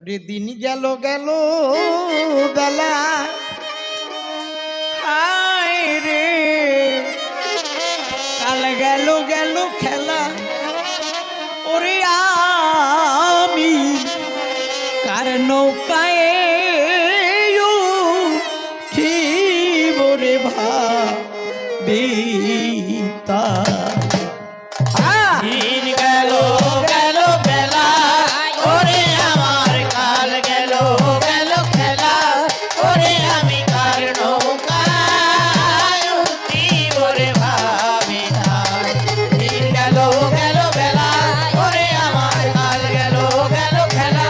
রে দিন গেল গেল বেলা, হায় রে কাল গেল গেল খেলা। ওরে আমি কার নৌকায় উঠিব রে ভাবিতা। দিন গেল গেল বেলা, ওরে আমার কাল গেল গেল খেলা। ওরে আমি কার নৌকায় উঠিব রে ভাবিতা। দিন গেল গেল বেলা, ওরে আমার কাল গেল গেল খেলা।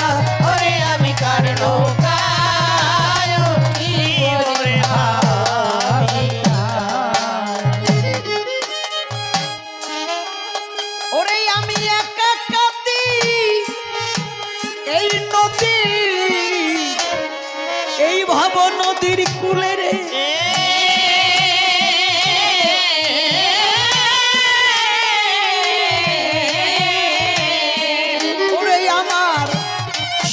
ওরে আমি কার নৌকায় উঠিব রে ভাবিতা। ওরে আমি একা কাঁদি এই নদী, এই ভাব নদীর কূলে রে। ওরে আমার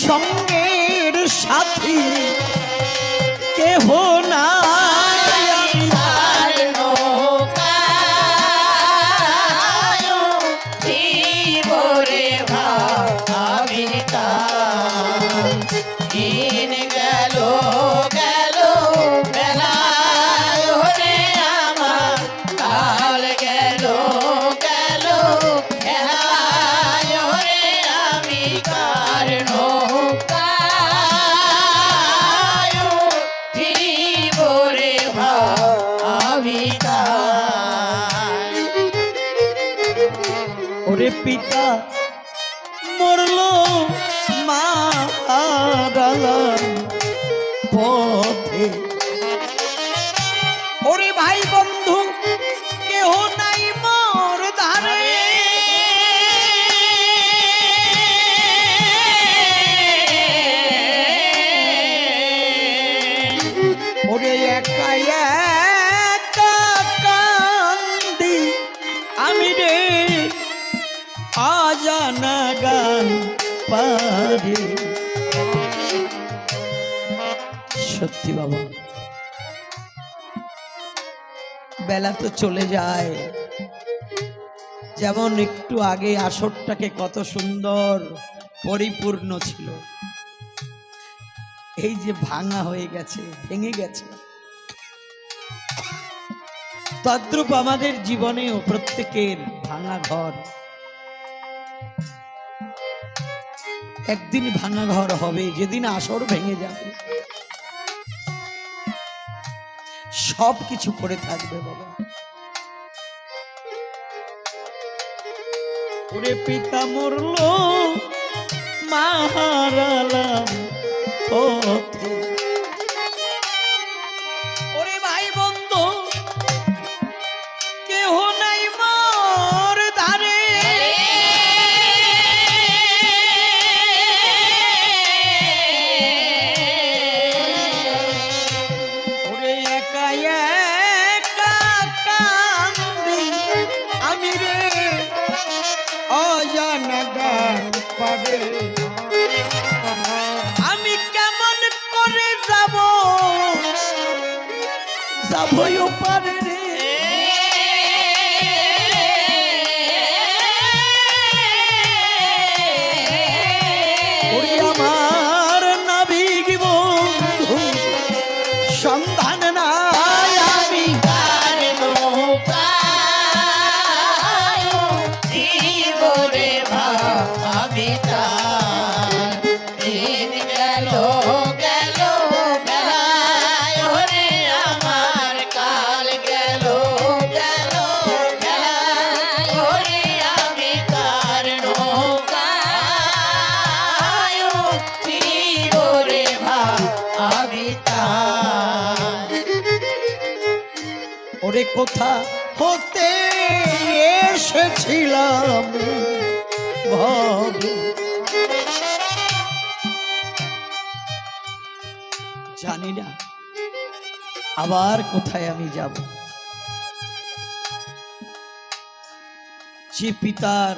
সঙ্গের সাথী কেহ না, কার নৌকায় উঠিব রে ভাবিতা। দিন গেল গেল বেলা, ওরে আমার কাল গেল গেল খেলা। ওরে আমি কার নৌকায় উঠিব রে ভাবিতা। ওরে পিতা মরলো মা হারালাম পথে। ওরে ভাই বন্ধু কেহ নাই মোর ধারে। ওরে একা একা কান্দি আমি রে আজানা গান পারে। সত্যি বাবা, বেলা তো চলে যায়। যেমন একটু আগে আসরটাকে কত সুন্দর পরিপূর্ণ ছিল, এই যে ভাঙা হয়ে গেছে, ভেঙে গেছে। তদ্রূপ আমাদের জীবনেও প্রত্যেকের ভাঙা ঘর, একদিন ভাঙা ঘর হবে, যেদিন আসর ভেঙে যাবে। সব কিছু পড়ে থাকবে বাবা। ওরে পিতা মরলো মা হারালাম পথে। ওরে ভাই বন্ধু কেহ নাই মোর ধারে। ওরে একা একা কান্দি আমি রে অজানা গান পাবে। আমি কেমন করে যাব, যাবই পারে রে। ওরে আমার নাবিক বন্ধু সন্ধান নাই আমি। কার নৌকায় উঠিব রে ভাবিতা। দিন গেল গেল বেলা, ওরে আমার কাল গেল গেল খেলা। ওরে আমি কার নৌকায় উঠিব রে ভাবিতা। ওরে কোথা হতে এসেছিলাম ভাবি, জানি না আবার কোথায় আমি যাব। যে পিতার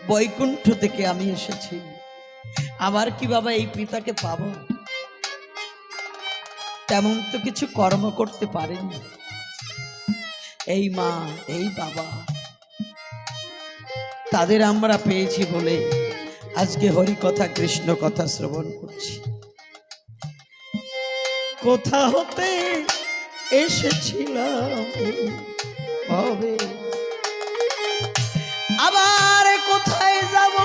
বৈকুণ্ঠ থেকে আমি এসেছি, আবার কি বাবা এই পিতাকে পাবো? তেমন তো কিছু কর্ম করতে পারেনি। এই মা, এই বাবা, তাদের আমরা পেয়েছি বলে আজকে হরি কথা কৃষ্ণ কথা শ্রবণ করছি। কোথা হতে এসেছিলাম হবে, আবার কোথায় যাব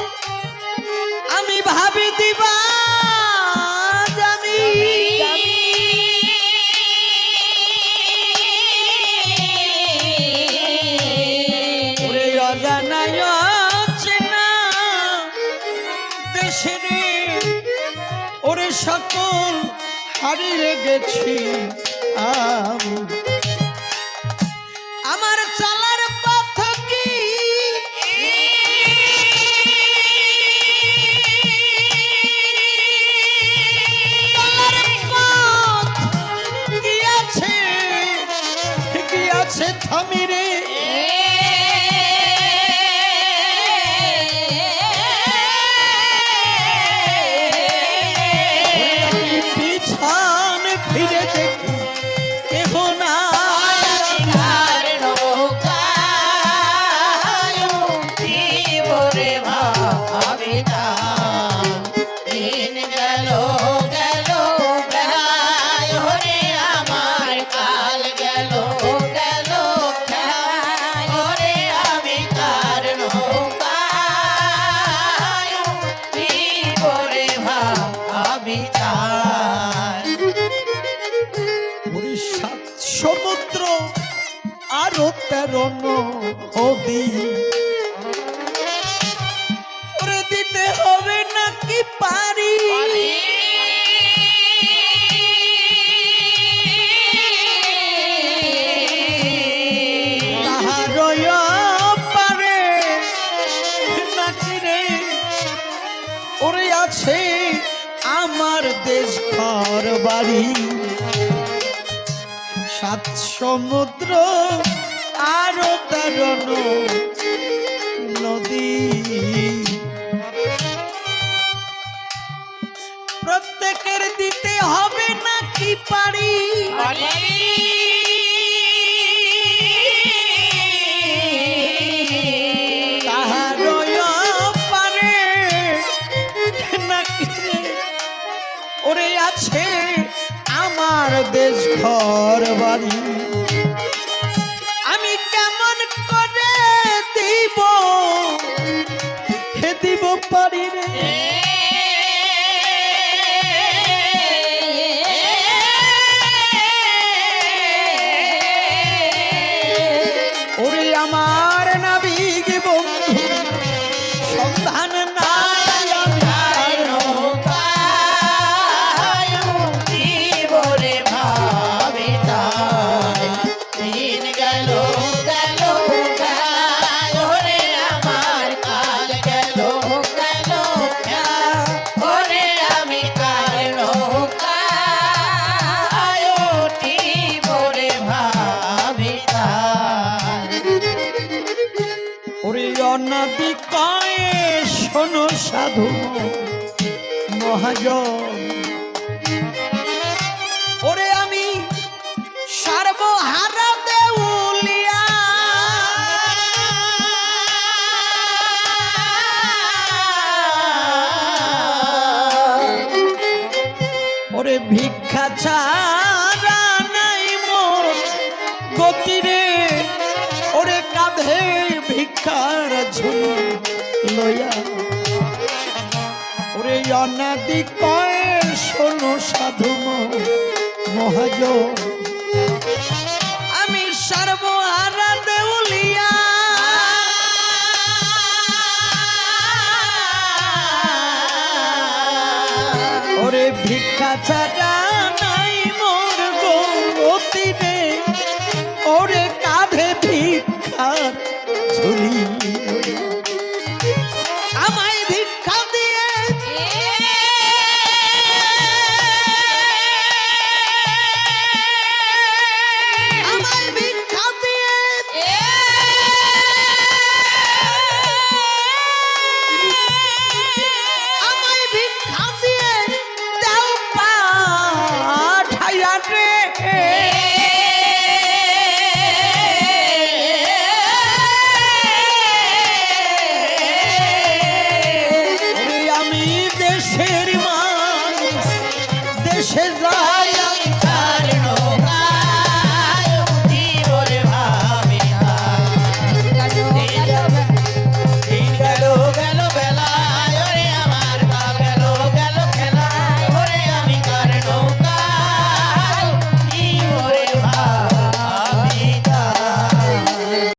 আমি ভাবি দিবা জানি। ওরে অজানায় অচেনা দেশে রে, ওরে সকল হারিয়ে গেছি আমি। আমার চলার পথ কি গিয়াছে থামিরে, পিছন ফিরে দেখি কেহ না। সমুদ্র আরো 13 নদী, ওরে দিতে হবে নাকি পারি? পারে নাকি রে, ওরে আছে আমার দেশ ঘর বাড়ি। 7 সমুদ্র আরো 13 নদী, প্রত্যেকের দিতে হবে নাকি পারি? পারে নাকি রে, ওরে আছে আমার দেশ ঘর বাড়ি। আমি কেমন করে দিব হে দিব পারি রে, ওরে আমার নাবিক বন্ধু সন্ধান নাই। নদী কয়ে শোনো সাধু মহাজন, ওরে আমি সর্বহারা দেউলিয়া, ওরে ভিক্ষা ছাড়া নাই মোর গতি রে, ওরে কাঁধে ভিক্ষার ঝুলি লইয়া, ওরে অনাদি কয়ে শোনো সাধু মহাজন, আমি সর্বহারা দেউলিয়া। ওরে ভিক্ষা ছাড়া নাই মোর গতি রে, ওরে কাঁধে ভিক্ষার ঝুলি, আমায় ভিক্ষা দিয়ে আমায় ভিক্ষা দিয়ে যায়